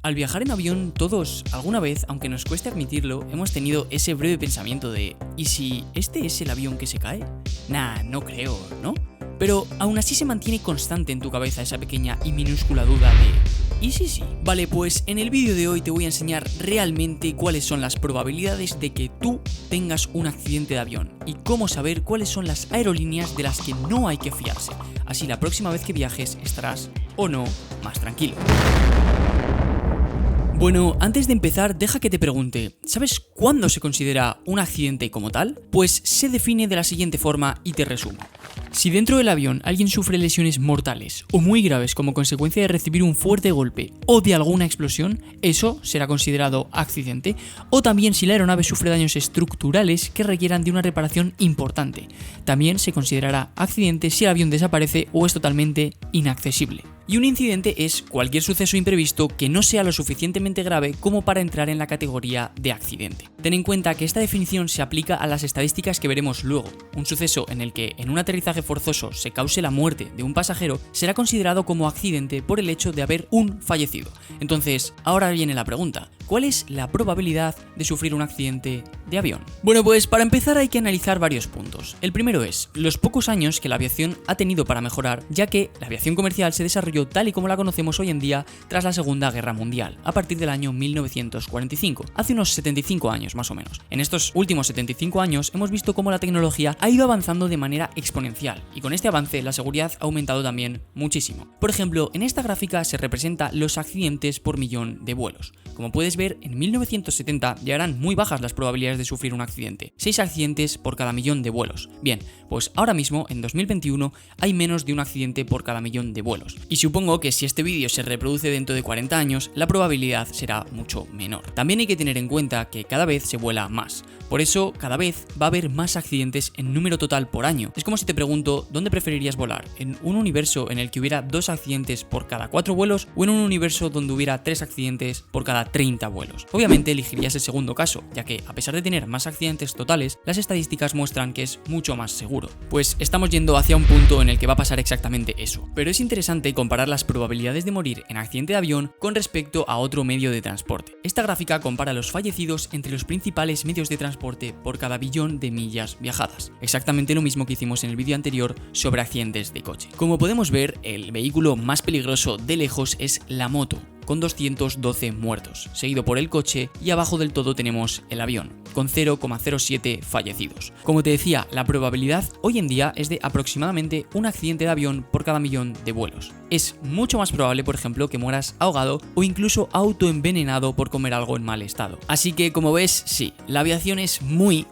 Al viajar en avión, todos, alguna vez, aunque nos cueste admitirlo, hemos tenido ese breve pensamiento de ¿y si este es el avión que se cae? Nah, no creo, ¿no? Pero aún así se mantiene constante en tu cabeza esa pequeña y minúscula duda de ¿y si sí? Vale, pues en el vídeo de hoy te voy a enseñar realmente cuáles son las probabilidades de que tú tengas un accidente de avión y cómo saber cuáles son las aerolíneas de las que no hay que fiarse. Así la próxima vez que viajes estarás, o no, más tranquilo. Bueno, antes de empezar, deja que te pregunte, ¿sabes cuándo se considera un accidente como tal? Pues se define de la siguiente forma y te resumo. Si dentro del avión alguien sufre lesiones mortales o muy graves como consecuencia de recibir un fuerte golpe o de alguna explosión, eso será considerado accidente, o también si la aeronave sufre daños estructurales que requieran de una reparación importante. También se considerará accidente si el avión desaparece o es totalmente inaccesible. Y un incidente es cualquier suceso imprevisto que no sea lo suficientemente grave como para entrar en la categoría de accidente. Ten en cuenta que esta definición se aplica a las estadísticas que veremos luego. Un suceso en el que en un aterrizaje forzoso se cause la muerte de un pasajero será considerado como accidente por el hecho de haber un fallecido. Entonces, ahora viene la pregunta. ¿Cuál es la probabilidad de sufrir un accidente de avión? Bueno, pues para empezar hay que analizar varios puntos. El primero es los pocos años que la aviación ha tenido para mejorar, ya que la aviación comercial se desarrolló tal y como la conocemos hoy en día tras la Segunda Guerra Mundial, a partir del año 1945, hace unos 75 años más o menos. En estos últimos 75 años hemos visto cómo la tecnología ha ido avanzando de manera exponencial, y con este avance la seguridad ha aumentado también muchísimo. Por ejemplo, en esta gráfica se representa los accidentes por millón de vuelos. Como puedes ver, en 1970 ya eran muy bajas las probabilidades de sufrir un accidente, 6 accidentes por cada millón de vuelos. Bien, pues ahora mismo, en 2021, hay menos de un accidente por cada millón de vuelos. Y supongo que si este vídeo se reproduce dentro de 40 años, la probabilidad será mucho menor. También hay que tener en cuenta que cada vez se vuela más. Por eso, cada vez va a haber más accidentes en número total por año. Es como si te pregunto, ¿dónde preferirías volar? ¿En un universo en el que hubiera 2 accidentes por cada 4 vuelos o en un universo donde hubiera 3 accidentes por cada 30 vuelos? Obviamente elegirías el segundo caso, ya que a pesar de tener más accidentes totales, las estadísticas muestran que es mucho más seguro. Pues estamos yendo hacia un punto en el que va a pasar exactamente eso. Pero es interesante comparar las probabilidades de morir en accidente de avión con respecto a otro medio de transporte. Esta gráfica compara los fallecidos entre los principales medios de transporte por cada billón de millas viajadas. Exactamente lo mismo que hicimos en el vídeo anterior sobre accidentes de coche. Como podemos ver, el vehículo más peligroso de lejos es la moto, con 212 muertos, seguido por el coche y abajo del todo tenemos el avión, con 0,07 fallecidos. Como te decía, la probabilidad hoy en día es de aproximadamente un accidente de avión por cada millón de vuelos. Es mucho más probable, por ejemplo, que mueras ahogado o incluso autoenvenenado por comer algo en mal estado. Así que, como ves, sí, la aviación es muy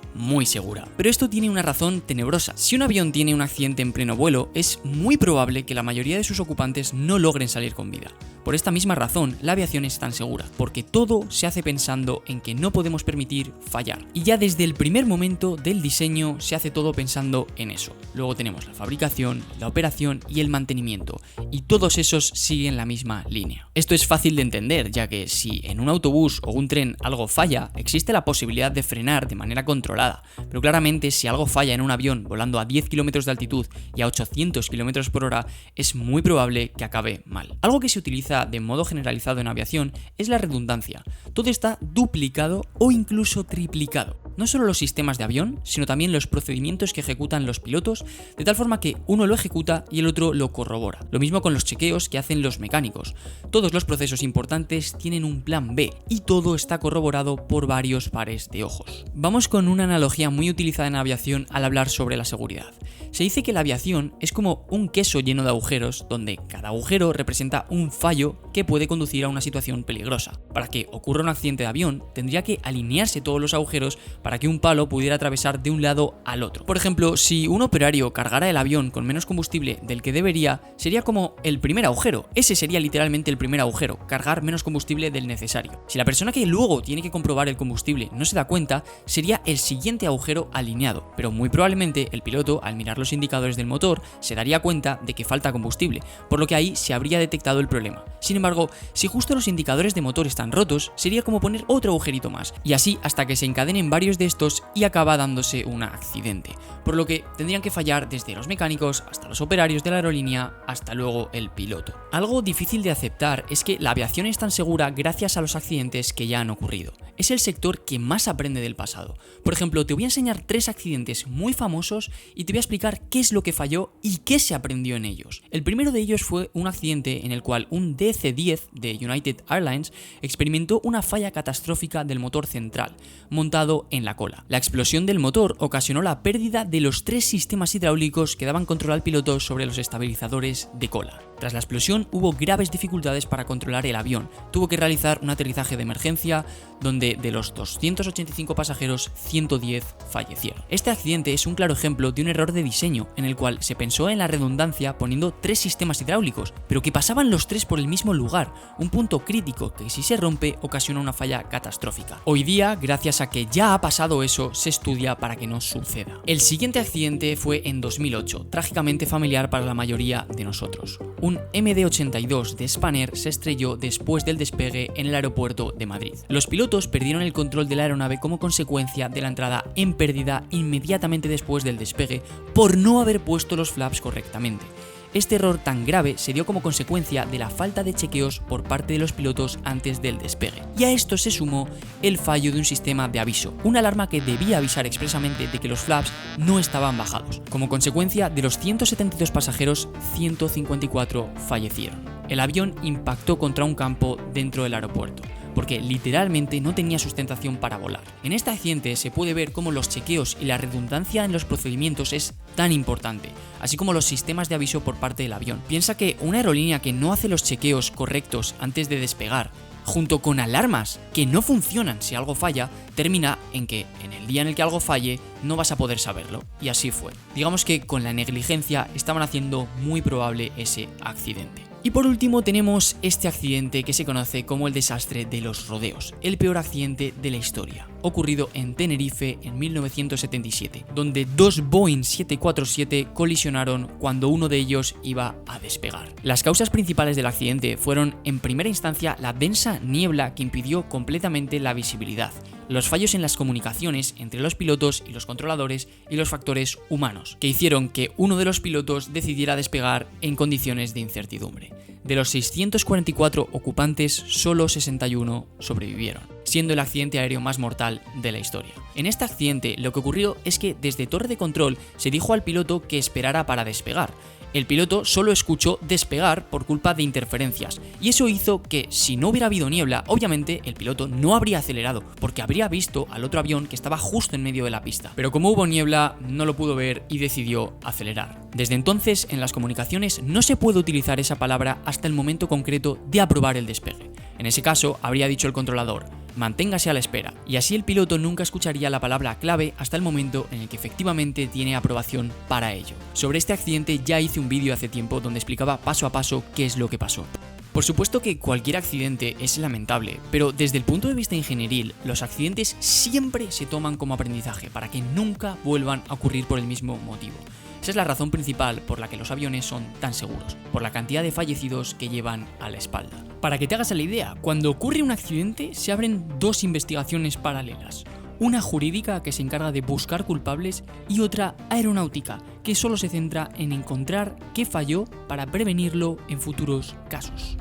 segura. Pero esto tiene una razón tenebrosa. Si un avión tiene un accidente en pleno vuelo, es muy probable que la mayoría de sus ocupantes no logren salir con vida. Por esta misma razón, la aviación es tan segura, porque todo se hace pensando en que no podemos permitir fallar. Y ya desde el primer momento del diseño se hace todo pensando en eso. Luego tenemos la fabricación, la operación y el mantenimiento, y todos esos siguen la misma línea. Esto es fácil de entender, ya que si en un autobús o un tren algo falla, existe la posibilidad de frenar de manera controlada, pero claramente si algo falla en un avión volando a 10 km de altitud y a 800 km por hora, es muy probable que acabe mal. Algo que se utiliza de modo generalizado en aviación es la redundancia. Todo está duplicado o incluso triplicado. No solo los sistemas de avión, sino también los procedimientos que ejecutan los pilotos, de tal forma que uno lo ejecuta y el otro lo corrobora. Lo mismo con los chequeos que hacen los mecánicos. Todos los procesos importantes tienen un plan B y todo está corroborado por varios pares de ojos. Vamos con una analogía muy utilizada en aviación al hablar sobre la seguridad. Se dice que la aviación es como un queso lleno de agujeros, donde cada agujero representa un fallo que puede conducir a una situación peligrosa. Para que ocurra un accidente de avión, tendría que alinearse todos los agujeros para que un palo pudiera atravesar de un lado al otro. Por ejemplo, si un operario cargara el avión con menos combustible del que debería, sería como el primer agujero. Ese sería literalmente el primer agujero, cargar menos combustible del necesario. Si la persona que luego tiene que comprobar el combustible no se da cuenta, sería el siguiente agujero alineado, pero muy probablemente el piloto, al mirar los indicadores del motor, se daría cuenta de que falta combustible, por lo que ahí se habría detectado el problema. Sin embargo, si justo los indicadores de motor están rotos, sería como poner otro agujerito más, y así hasta que se encadenen varios después de estos y acaba dándose un accidente, por lo que tendrían que fallar desde los mecánicos hasta los operarios de la aerolínea hasta luego el piloto. Algo difícil de aceptar es que la aviación es tan segura gracias a los accidentes que ya han ocurrido. Es el sector que más aprende del pasado. Por ejemplo, te voy a enseñar 3 accidentes muy famosos y te voy a explicar qué es lo que falló y qué se aprendió en ellos. El primero de ellos fue un accidente en el cual un DC-10 de United Airlines experimentó una falla catastrófica del motor central, montado en la cola. La explosión del motor ocasionó la pérdida de los 3 sistemas hidráulicos que daban control al piloto sobre los estabilizadores de cola. Tras la explosión hubo graves dificultades para controlar el avión. Tuvo que realizar un aterrizaje de emergencia donde de los 285 pasajeros, 110 fallecieron. Este accidente es un claro ejemplo de un error de diseño en el cual se pensó en la redundancia poniendo 3 sistemas hidráulicos, pero que pasaban los 3 por el mismo lugar, un punto crítico que si se rompe ocasiona una falla catastrófica. Hoy día, gracias a que ya ha pasado eso, se estudia para que no suceda. El siguiente accidente fue en 2008, trágicamente familiar para la mayoría de nosotros. Un MD-82 de Spanair se estrelló después del despegue en el aeropuerto de Madrid. Los pilotos perdieron el control de la aeronave como consecuencia de la entrada en pérdida inmediatamente después del despegue por no haber puesto los flaps correctamente. Este error tan grave se dio como consecuencia de la falta de chequeos por parte de los pilotos antes del despegue. Y a esto se sumó el fallo de un sistema de aviso, una alarma que debía avisar expresamente de que los flaps no estaban bajados. Como consecuencia, de los 172 pasajeros, 154 fallecieron. El avión impactó contra un campo dentro del aeropuerto, porque literalmente no tenía sustentación para volar. En este accidente se puede ver cómo los chequeos y la redundancia en los procedimientos es tan importante, así como los sistemas de aviso por parte del avión. Piensa que una aerolínea que no hace los chequeos correctos antes de despegar, junto con alarmas que no funcionan si algo falla, termina en que en el día en el que algo falle no vas a poder saberlo. Y así fue. Digamos que con la negligencia estaban haciendo muy probable ese accidente. Y por último tenemos este accidente que se conoce como el desastre de los rodeos, el peor accidente de la historia, ocurrido en Tenerife en 1977, donde 2 Boeing 747 colisionaron cuando uno de ellos iba a despegar. Las causas principales del accidente fueron en primera instancia la densa niebla que impidió completamente la visibilidad, los fallos en las comunicaciones entre los pilotos y los controladores y los factores humanos, que hicieron que uno de los pilotos decidiera despegar en condiciones de incertidumbre. De los 644 ocupantes, solo 61 sobrevivieron, siendo el accidente aéreo más mortal de la historia. En este accidente lo que ocurrió es que desde torre de control se dijo al piloto que esperara para despegar. El piloto solo escuchó despegar por culpa de interferencias, y eso hizo que, si no hubiera habido niebla, obviamente el piloto no habría acelerado, porque habría visto al otro avión que estaba justo en medio de la pista. Pero como hubo niebla, no lo pudo ver y decidió acelerar. Desde entonces, en las comunicaciones no se puede utilizar esa palabra hasta el momento concreto de aprobar el despegue. En ese caso, habría dicho el controlador: manténgase a la espera, y así el piloto nunca escucharía la palabra clave hasta el momento en el que efectivamente tiene aprobación para ello. Sobre este accidente ya hice un vídeo hace tiempo donde explicaba paso a paso qué es lo que pasó. Por supuesto que cualquier accidente es lamentable, pero desde el punto de vista ingenieril, los accidentes siempre se toman como aprendizaje para que nunca vuelvan a ocurrir por el mismo motivo. Esa es la razón principal por la que los aviones son tan seguros, por la cantidad de fallecidos que llevan a la espalda. Para que te hagas la idea, cuando ocurre un accidente se abren 2 investigaciones paralelas. Una jurídica que se encarga de buscar culpables y otra aeronáutica que solo se centra en encontrar qué falló para prevenirlo en futuros casos.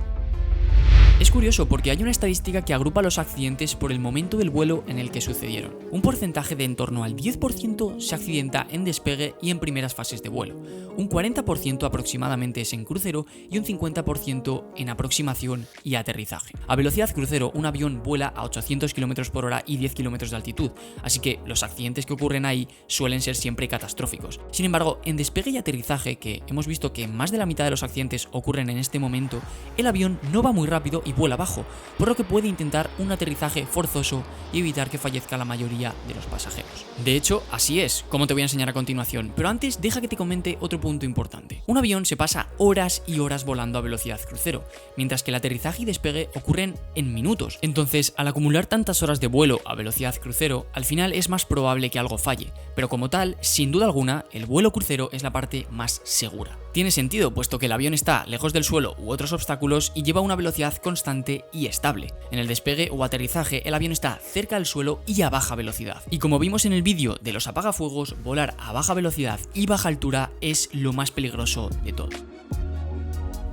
Es curioso porque hay una estadística que agrupa los accidentes por el momento del vuelo en el que sucedieron. Un porcentaje de en torno al 10% se accidenta en despegue y en primeras fases de vuelo. Un 40% aproximadamente es en crucero y un 50% en aproximación y aterrizaje. A velocidad crucero, un avión vuela a 800 km/h y 10 km de altitud, así que los accidentes que ocurren ahí suelen ser siempre catastróficos. Sin embargo, en despegue y aterrizaje, que hemos visto que más de la mitad de los accidentes ocurren en este momento, el avión no va muy rápido y vuela bajo, por lo que puede intentar un aterrizaje forzoso y evitar que fallezca la mayoría de los pasajeros. De hecho, así es, como te voy a enseñar a continuación, pero antes deja que te comente otro punto importante. Un avión se pasa horas y horas volando a velocidad crucero, mientras que el aterrizaje y despegue ocurren en minutos. Entonces, al acumular tantas horas de vuelo a velocidad crucero, al final es más probable que algo falle, pero como tal, sin duda alguna, el vuelo crucero es la parte más segura. Tiene sentido, puesto que el avión está lejos del suelo u otros obstáculos y lleva una velocidad constante y estable. En el despegue o aterrizaje, el avión está cerca del suelo y a baja velocidad. Y como vimos en el vídeo de los apagafuegos, volar a baja velocidad y baja altura es lo más peligroso de todo.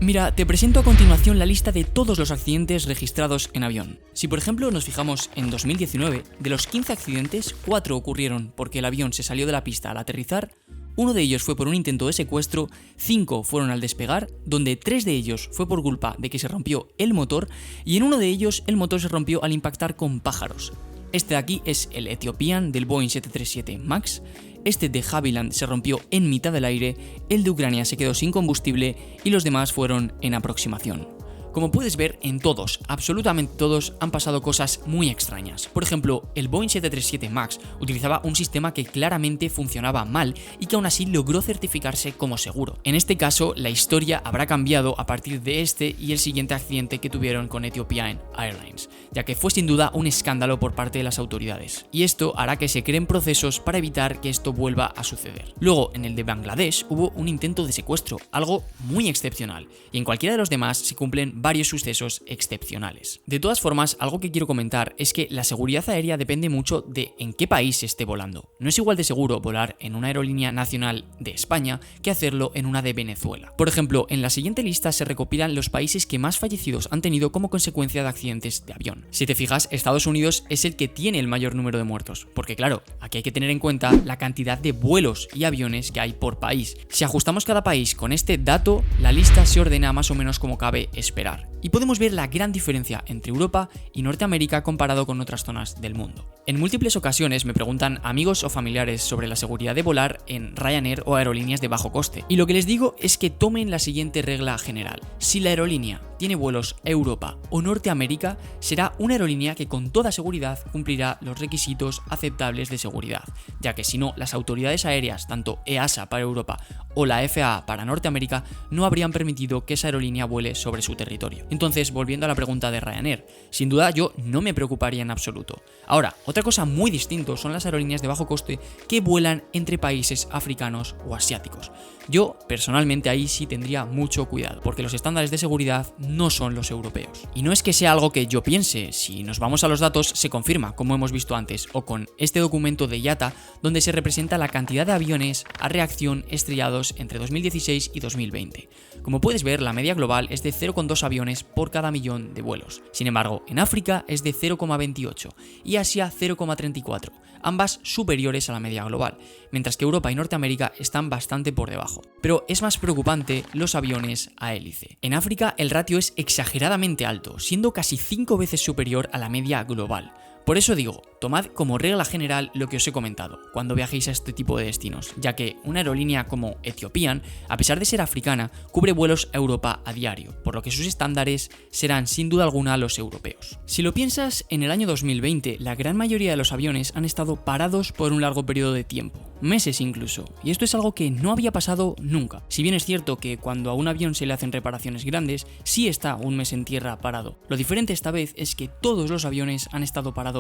Mira, te presento a continuación la lista de todos los accidentes registrados en avión. Si por ejemplo nos fijamos en 2019, de los 15 accidentes, 4 ocurrieron porque el avión se salió de la pista al aterrizar, uno de ellos fue por un intento de secuestro, 5 fueron al despegar, donde 3 de ellos fue por culpa de que se rompió el motor y en uno de ellos el motor se rompió al impactar con pájaros. Este de aquí es el Ethiopian del Boeing 737 MAX. Este de Havilland se rompió en mitad del aire, el de Ucrania se quedó sin combustible y los demás fueron en aproximación. Como puedes ver, en todos, absolutamente todos, han pasado cosas muy extrañas. Por ejemplo, el Boeing 737 MAX utilizaba un sistema que claramente funcionaba mal y que aún así logró certificarse como seguro. En este caso, la historia habrá cambiado a partir de este y el siguiente accidente que tuvieron con Ethiopian Airlines, ya que fue sin duda un escándalo por parte de las autoridades. Y esto hará que se creen procesos para evitar que esto vuelva a suceder. Luego, en el de Bangladesh hubo un intento de secuestro, algo muy excepcional, y en cualquiera de los demás se cumplen varios sucesos excepcionales. De todas formas, algo que quiero comentar es que la seguridad aérea depende mucho de en qué país se esté volando. No es igual de seguro volar en una aerolínea nacional de España que hacerlo en una de Venezuela. Por ejemplo, en la siguiente lista se recopilan los países que más fallecidos han tenido como consecuencia de accidentes de avión. Si te fijas, Estados Unidos es el que tiene el mayor número de muertos, porque claro, aquí hay que tener en cuenta la cantidad de vuelos y aviones que hay por país. Si ajustamos cada país con este dato, la lista se ordena más o menos como cabe esperar. Y podemos ver la gran diferencia entre Europa y Norteamérica comparado con otras zonas del mundo. En múltiples ocasiones me preguntan amigos o familiares sobre la seguridad de volar en Ryanair o aerolíneas de bajo coste. Y lo que les digo es que tomen la siguiente regla general. Si la aerolínea tiene vuelos a Europa o Norteamérica, será una aerolínea que con toda seguridad cumplirá los requisitos aceptables de seguridad, ya que si no, las autoridades aéreas, tanto EASA para Europa o la FAA para Norteamérica, no habrían permitido que esa aerolínea vuele sobre su territorio. Entonces, volviendo a la pregunta de Ryanair, sin duda yo no me preocuparía en absoluto. Ahora, otra cosa muy distinta son las aerolíneas de bajo coste que vuelan entre países africanos o asiáticos. Yo, personalmente, ahí sí tendría mucho cuidado, porque los estándares de seguridad no son los europeos. Y no es que sea algo que yo piense, si nos vamos a los datos se confirma, como hemos visto antes, o con este documento de IATA, donde se representa la cantidad de aviones a reacción estrellados entre 2016 y 2020. Como puedes ver, la media global es de 0,2 aviones por cada millón de vuelos. Sin embargo, en África es de 0,28 y Asia 0,34, ambas superiores a la media global, mientras que Europa y Norteamérica están bastante por debajo. Pero es más preocupante los aviones a hélice. En África el ratio es exageradamente alto, siendo casi 5 veces superior a la media global. Por eso digo, tomad como regla general lo que os he comentado cuando viajéis a este tipo de destinos, ya que una aerolínea como Ethiopian, a pesar de ser africana, cubre vuelos a Europa a diario, por lo que sus estándares serán sin duda alguna los europeos. Si lo piensas, en el año 2020 la gran mayoría de los aviones han estado parados por un largo periodo de tiempo, meses incluso, y esto es algo que no había pasado nunca. Si bien es cierto que cuando a un avión se le hacen reparaciones grandes, sí está un mes en tierra parado. Lo diferente esta vez es que todos los aviones han estado parados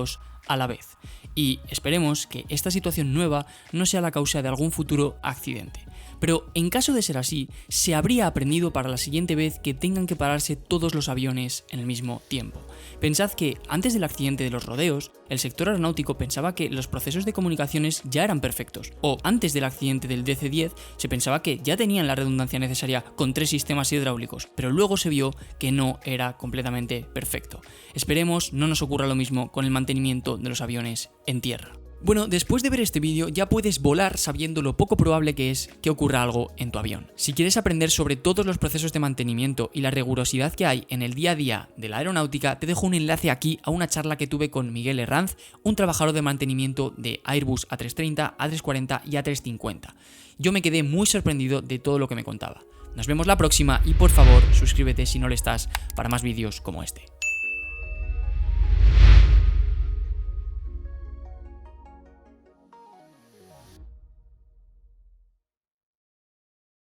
a la vez, y esperemos que esta situación nueva no sea la causa de algún futuro accidente. Pero en caso de ser así, se habría aprendido para la siguiente vez que tengan que pararse todos los aviones en el mismo tiempo. Pensad que antes del accidente de los rodeos, el sector aeronáutico pensaba que los procesos de comunicaciones ya eran perfectos, o antes del accidente del DC-10 se pensaba que ya tenían la redundancia necesaria con 3 sistemas hidráulicos, pero luego se vio que no era completamente perfecto. Esperemos no nos ocurra lo mismo con el mantenimiento de los aviones en tierra. Bueno, después de ver este vídeo ya puedes volar sabiendo lo poco probable que es que ocurra algo en tu avión. Si quieres aprender sobre todos los procesos de mantenimiento y la rigurosidad que hay en el día a día de la aeronáutica, te dejo un enlace aquí a una charla que tuve con Miguel Herranz, un trabajador de mantenimiento de Airbus A330, A340 y A350. Yo me quedé muy sorprendido de todo lo que me contaba. Nos vemos la próxima y por favor suscríbete si no lo estás para más vídeos como este.